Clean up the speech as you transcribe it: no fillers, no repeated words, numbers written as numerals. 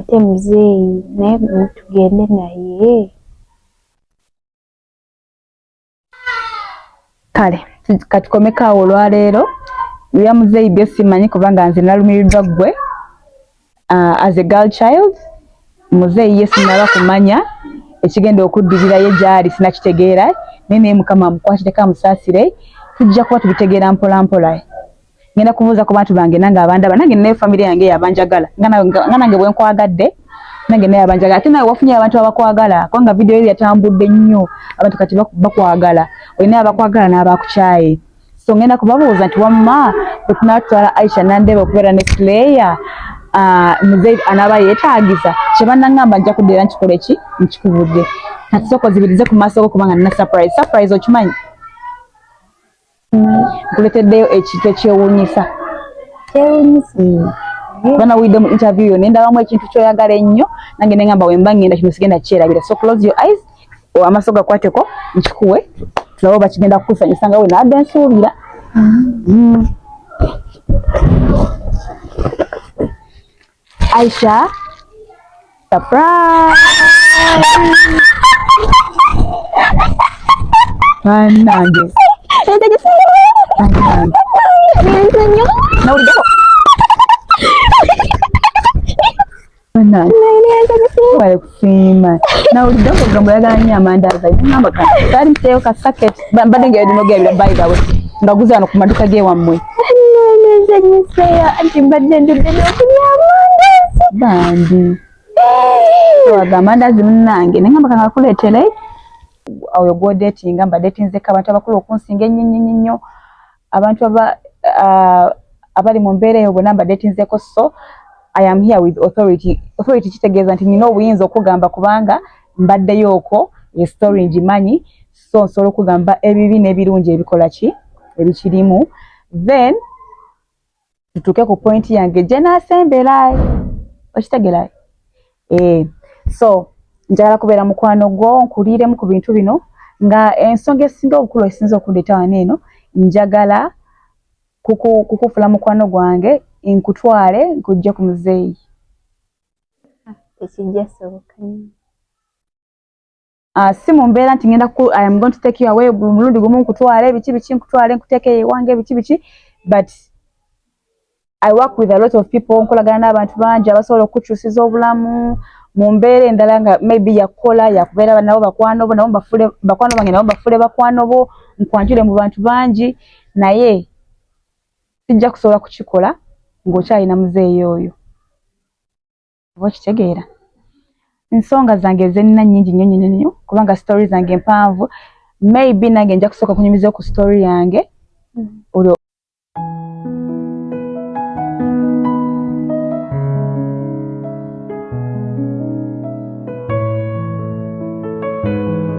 ate muzeeyi naye tugende naye. Kale katukomekaawo olwaleero ya muzeeyi byo simanyi kubanga nze nalumiriddwa ggwe as a girl child. Muzeeyi ye sinaba kumanya ekigenda okuddirirayo gyali sinakitegeera naye Mukama amukwatire amusaasire tujja kuba tubitegeera mpola mpola. Ngenda kubuuza ku bantu bange nange abandaba nange ne family yange yabanjagala nga nange bwe nkwagadde nange naye abanjagala ate nawe wafunye abantu abakwagala kubanga video ye yatambudde nnyo abantu kati bakwagala olina abakwagala n'abakukyaye. So ngenda kubabuuza nti wamma bwe tunatwala Aisha Nandeba okubeera ne Slayer muzeeyi anaaba yeetaagiza kye bannangamba nja kuddira nkikole ki nkikubudde kati sooka zibirize ku maaso go kubanga nina surprise okimanyi nkuleteddeyo ekintu ekyewuunyisa banawulidde mu interview yo nendabamu ekintu kyoyagala ennyo nange nengamba wemba ngenda kino sigenda kyerabira. So close your eyes amaaso gakwateko nkikuwe tulabe oba kigenda kukusanyusa nga we naadde nsuubira. Aisha, surprise! Nange. Nawulideko. Wale kusiima. Nawulideko gamba yagala nnyo amandaazi. Ngamba kali mteyo ka socket. Mbadde ngenda nogebira by the way. Ngaguza ano ku maduka g'ewammwe. Anti mbadde ndudde n'okulya amandazi. Bandi. Amandazi munnange nengamba kangakuleetere oyo gwo dating amba datinzeko abantu abakulu okunsinga ennyo abantu abali mu mbeera eyo bonna mba datinzeko. So I am here with authority. Authority kitegeeza nti nina obuyinza okugamba kubanga mbaddeyo okwo story ngimanyi. So nsobola okugamba ebibi n'ebirungi ebikola ki ebikirimu then tutuuke ku point yange gye naasembera okitegeera. So njagala kubeera mukwano gwo nkuliiremu ku bintu bino nga ensonga esinga obukulu esinza okundeeta wano eno njagala kukufula mukwano gwange nkutwale nkujje ku muzeeyi. Tekijja soboka. Si mu mbeera nti ngenda I am going to take you away mulundi gumu nkutwale biki nkutwale nkuteeke ewange biki but I work with a lot of people nkolagana n'abantu bangi abasobola okukyusiza obulamu mu mbeera endala nga maybe yakola yakubeera nabo bakwano bo nabo bakwano bange nabo bafule bakwano bo nkwanjule mu bantu bangi naye sijja kusobola kukikola ng'okyalina muzeeyi oyo. Oba okitegeera ensonga zange ze nnina nnyingi nnyo kubanga story zange mpanvu maybe nange nja kusooka kunyumiza ku story yange